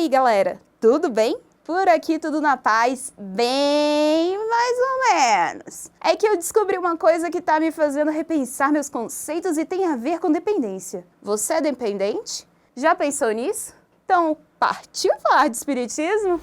aí, galera? Tudo bem? Por aqui tudo na paz, bem mais ou menos. É que eu descobri uma coisa que tá me fazendo repensar meus conceitos e tem a ver com dependência. Você é dependente? Já pensou nisso? Então, partiu falar de espiritismo?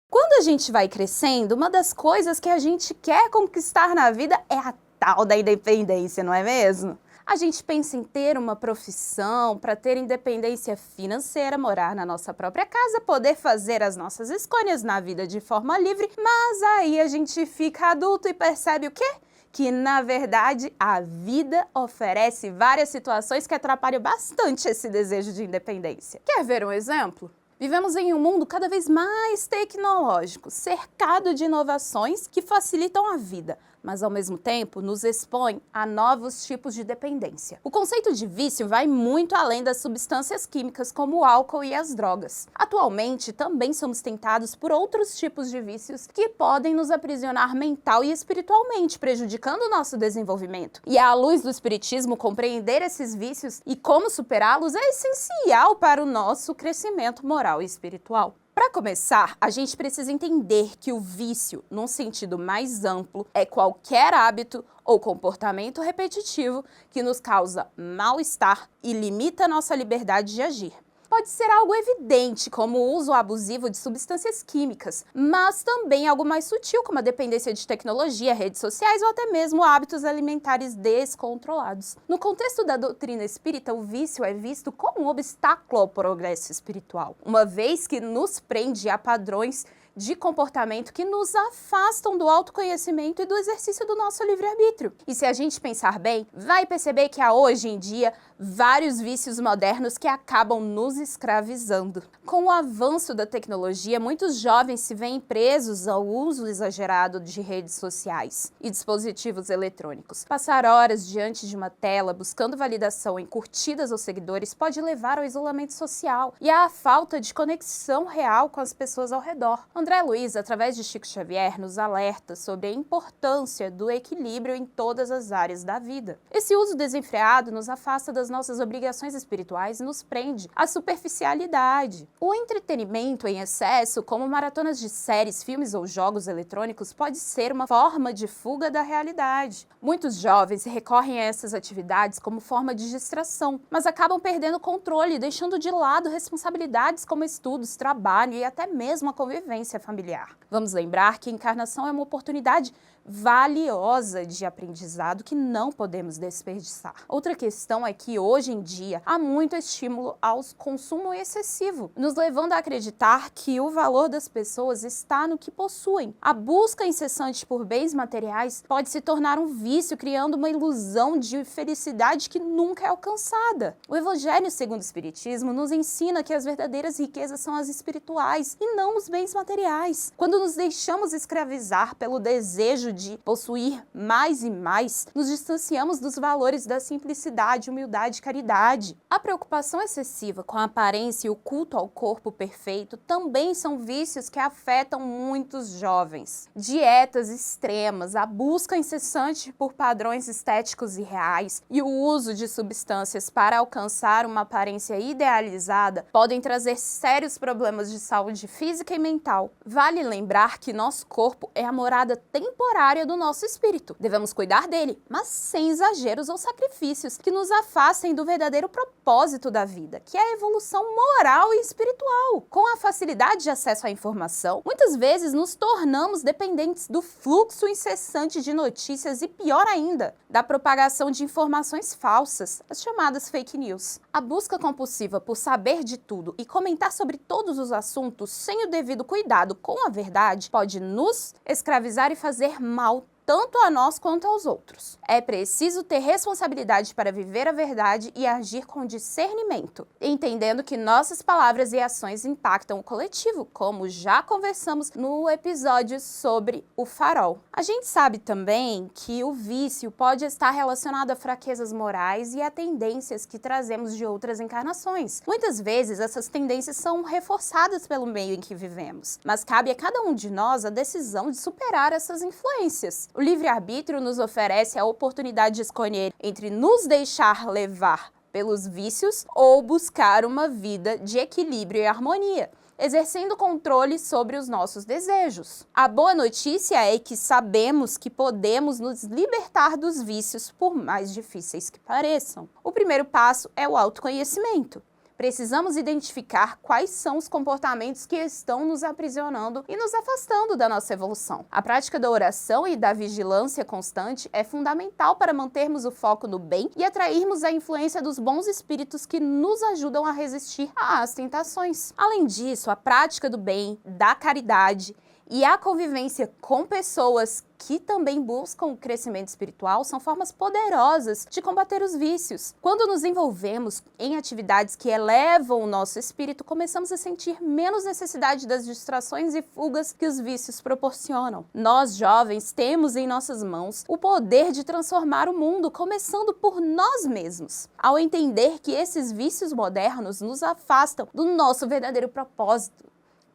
Quando a gente vai crescendo, uma das coisas que a gente quer conquistar na vida é a tal da independência, não é mesmo? A gente pensa em ter uma profissão para ter independência financeira, morar na nossa própria casa, poder fazer as nossas escolhas na vida de forma livre, mas aí a gente fica adulto e percebe o quê? Que, na verdade, a vida oferece várias situações que atrapalham bastante esse desejo de independência. Quer ver um exemplo? Vivemos em um mundo cada vez mais tecnológico, cercado de inovações que facilitam a vida, mas ao mesmo tempo nos expõe a novos tipos de dependência. O conceito de vício vai muito além das substâncias químicas como o álcool e as drogas. Atualmente, também somos tentados por outros tipos de vícios que podem nos aprisionar mental e espiritualmente, prejudicando o nosso desenvolvimento. E à luz do espiritismo, compreender esses vícios e como superá-los é essencial para o nosso crescimento moral e espiritual. Para começar, a gente precisa entender que o vício, num sentido mais amplo, é qualquer hábito ou comportamento repetitivo que nos causa mal-estar e limita a nossa liberdade de agir. Pode ser algo evidente, como o uso abusivo de substâncias químicas, mas também algo mais sutil, como a dependência de tecnologia, redes sociais ou até mesmo hábitos alimentares descontrolados. No contexto da doutrina espírita, o vício é visto como um obstáculo ao progresso espiritual, uma vez que nos prende a padrões de comportamento que nos afastam do autoconhecimento e do exercício do nosso livre-arbítrio. E se a gente pensar bem, vai perceber que há hoje em dia vários vícios modernos que acabam nos escravizando. Com o avanço da tecnologia, muitos jovens se veem presos ao uso exagerado de redes sociais e dispositivos eletrônicos. Passar horas diante de uma tela buscando validação em curtidas ou seguidores pode levar ao isolamento social e à falta de conexão real com as pessoas ao redor. André Luiz, através de Chico Xavier, nos alerta sobre a importância do equilíbrio em todas as áreas da vida. Esse uso desenfreado nos afasta das nossas obrigações espirituais e nos prende à superficialidade. O entretenimento em excesso, como maratonas de séries, filmes ou jogos eletrônicos, pode ser uma forma de fuga da realidade. Muitos jovens recorrem a essas atividades como forma de distração, mas acabam perdendo o controle, deixando de lado responsabilidades como estudos, trabalho e até mesmo a convivência familiar. Vamos lembrar que a encarnação é uma oportunidade valiosa de aprendizado que não podemos desperdiçar. Outra questão é que hoje em dia há muito estímulo ao consumo excessivo, nos levando a acreditar que o valor das pessoas está no que possuem. A busca incessante por bens materiais pode se tornar um vício, criando uma ilusão de felicidade que nunca é alcançada. O Evangelho segundo o Espiritismo nos ensina que as verdadeiras riquezas são as espirituais e não os bens materiais. Quando nos deixamos escravizar pelo desejo de possuir mais e mais, nos distanciamos dos valores da simplicidade, humildade e caridade. A preocupação excessiva com a aparência e o culto ao corpo perfeito também são vícios que afetam muitos jovens. Dietas extremas, a busca incessante por padrões estéticos irreais e o uso de substâncias para alcançar uma aparência idealizada podem trazer sérios problemas de saúde física e mental. Vale lembrar que nosso corpo é a morada temporária do nosso espírito. Devemos cuidar dele, mas sem exageros ou sacrifícios que nos afastem do verdadeiro propósito da vida, que é a evolução moral e espiritual. Com a facilidade de acesso à informação, muitas vezes nos tornamos dependentes do fluxo incessante de notícias e, pior ainda, da propagação de informações falsas, as chamadas fake news. A busca compulsiva por saber de tudo e comentar sobre todos os assuntos sem o devido cuidado com a verdade pode nos escravizar e fazer mal tanto a nós quanto aos outros. É preciso ter responsabilidade para viver a verdade e agir com discernimento, entendendo que nossas palavras e ações impactam o coletivo, como já conversamos no episódio sobre o farol. A gente sabe também que o vício pode estar relacionado a fraquezas morais e a tendências que trazemos de outras encarnações. Muitas vezes essas tendências são reforçadas pelo meio em que vivemos, mas cabe a cada um de nós a decisão de superar essas influências. O livre-arbítrio nos oferece a oportunidade de escolher entre nos deixar levar pelos vícios ou buscar uma vida de equilíbrio e harmonia, exercendo controle sobre os nossos desejos. A boa notícia é que sabemos que podemos nos libertar dos vícios, por mais difíceis que pareçam. O primeiro passo é o autoconhecimento. Precisamos identificar quais são os comportamentos que estão nos aprisionando e nos afastando da nossa evolução. A prática da oração e da vigilância constante é fundamental para mantermos o foco no bem e atrairmos a influência dos bons espíritos que nos ajudam a resistir às tentações. Além disso, a prática do bem, da caridade e a convivência com pessoas que também buscam o crescimento espiritual são formas poderosas de combater os vícios. Quando nos envolvemos em atividades que elevam o nosso espírito, começamos a sentir menos necessidade das distrações e fugas que os vícios proporcionam. Nós, jovens, temos em nossas mãos o poder de transformar o mundo, começando por nós mesmos. Ao entender que esses vícios modernos nos afastam do nosso verdadeiro propósito,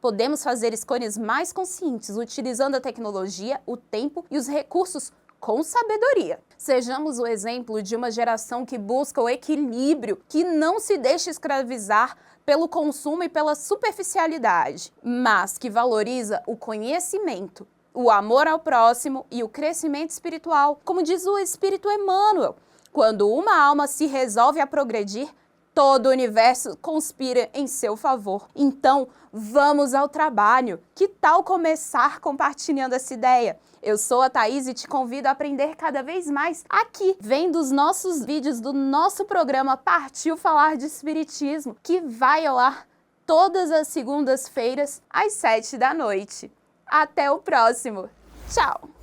podemos fazer escolhas mais conscientes, utilizando a tecnologia, o tempo e os recursos com sabedoria. Sejamos o exemplo de uma geração que busca o equilíbrio, que não se deixa escravizar pelo consumo e pela superficialidade, mas que valoriza o conhecimento, o amor ao próximo e o crescimento espiritual. Como diz o Espírito Emmanuel, quando uma alma se resolve a progredir, todo o universo conspira em seu favor. Então, vamos ao trabalho. Que tal começar compartilhando essa ideia? Eu sou a Thaís e te convido a aprender cada vez mais aqui, vendo os nossos vídeos do nosso programa Partiu Falar de Espiritismo, que vai ao ar todas as segundas-feiras, às 7 da noite. Até o próximo. Tchau!